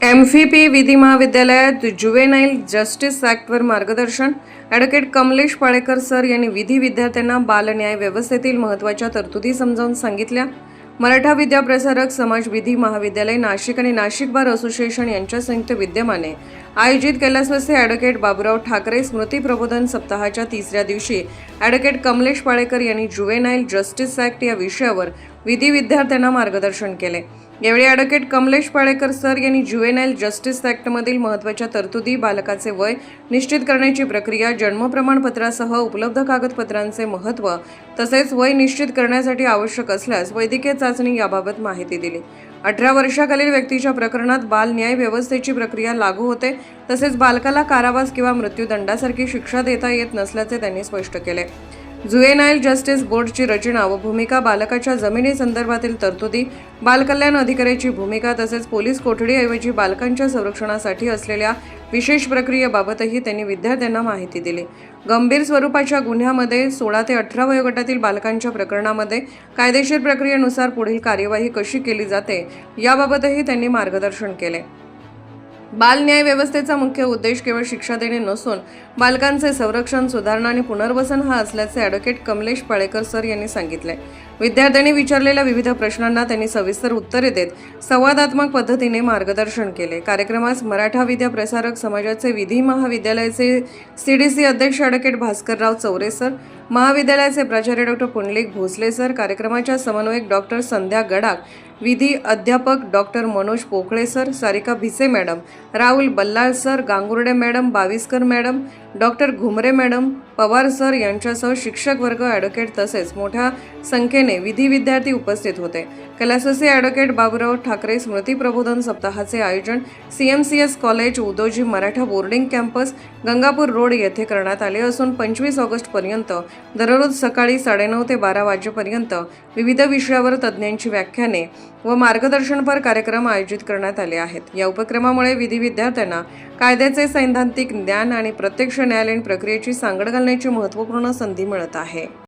एमफीपी विधी महाविद्यालयात juvenile justice ॲक्टवर मार्गदर्शन. ॲडव्होकेट कमलेश पाळेकर सर यांनी विधी विद्यार्थ्यांना बालन्याय व्यवस्थेतील महत्त्वाच्या तरतुदी समजावून सांगितल्या. मराठा विद्या प्रसारक समाज विधी महाविद्यालय नाशिक आणि नाशिक बार असोसिएशन यांच्या संयुक्त विद्यमाने आयोजित कैलासवासी ॲडव्होकेट बाबूराव ठाकरे स्मृती प्रबोधन सप्ताहाच्या तिसऱ्या दिवशी ॲडव्होकेट कमलेश पाळेकर यांनी जुवेनाईल जस्टिस ॲक्ट या विषयावर विधी विद्यार्थ्यांना मार्गदर्शन केले. यावेळी ॲडव्होकेट कमलेश पाळेकर सर यांनी जुवेनाईल जस्टिस ॲक्टमधील महत्त्वाच्या तरतुदी, बालकाचे वय निश्चित करण्याची प्रक्रिया, जन्म प्रमाणपत्रासह उपलब्ध कागदपत्रांचे महत्त्व तसेच वय निश्चित करण्यासाठी आवश्यक असल्यास वैद्यकीय चाचणी याबाबत माहिती दिली. 18 वर्षाखालील व्यक्तीच्या प्रकरणात बाल न्याय व्यवस्थेची प्रक्रिया लागू होते तसेच बालकाला कारावास किंवा मृत्यूदंडासारखी शिक्षा देता येत नसल्याचे त्यांनी स्पष्ट केले. जुवेनाईल जस्टिस बोर्डची रचना व भूमिका, बालकाच्या जमिनी संदर्भातील तरतुदी, बालकल्याण अधिकाऱ्याची भूमिका तसेच पोलीस कोठडीऐवजी बालकांच्या संरक्षणासाठी असलेल्या विशेष प्रक्रियेबाबतही त्यांनी विद्यार्थ्यांना माहिती दिली. गंभीर स्वरूपाच्या गुन्ह्यामध्ये 16 ते 18 वयोगटातील बालकांच्या प्रकरणामध्ये कायदेशीर प्रक्रियेनुसार पुढील कार्यवाही कशी केली जाते याबाबतही त्यांनी मार्गदर्शन केले. बाल न्याय व्यवस्थेचा मुख्य उद्देश केवळ शिक्षा देणे नसून बालकांचे संरक्षण, सुधारणा आणि पुनर्वसन हा असल्याचे ॲडव्होकेट कमलेश पाळेकर सर यांनी सांगितले. विद्यार्थ्यांनी विचारलेल्या विविध प्रश्नांना त्यांनी सविस्तर उत्तरे देत संवादात्मक पद्धतीने मार्गदर्शन केले. कार्यक्रमास मराठा विद्या प्रसारक समाजाचे विधी महाविद्यालयाचे सीडीसी अध्यक्ष ॲडव्होकेट भास्करराव चौरे सर, महाविद्यालयाचे प्राचार्य डॉक्टर पुंडलिक भोसले सर, कार्यक्रमाच्या समन्वयक डॉक्टर संध्या गडाख, विधी अध्यापक doctor Manoj Pokale sir, Sarika Bhise madam, Rahul Ballal sir, Gangurde madam, Baviskar madam, doctor Ghumare madam, Pawar sir यांच्यासह शिक्षक वर्ग, ॲडव्होकेट तसेच मोठ्या संख्येने विधी विद्यार्थी उपस्थित होते. कैलासवासी ॲडव्होकेट बाबूराव ठाकरे स्मृती प्रबोधन सप्ताहाचे आयोजन CMCS college, Udoji Maratha boarding campus, Gangapur road येथे करण्यात आले असून 25 ऑगस्टपर्यंत दररोज सकाळी 9:30 ते 12 वाजेपर्यंत विविध विषयावर तज्ज्ञांची व्याख्याने व मार्गदर्शनपर कार्यक्रम आयोजित करण्यात आले आहेत. या उपक्रमामुळे विधी विद्यार्थ्यांना कायद्याचे सैद्धांतिक ज्ञान आणि प्रत्यक्ष न्यायालयीन प्रक्रियेची सांगड घालण्याची महत्त्वपूर्ण संधी मिळत आहे.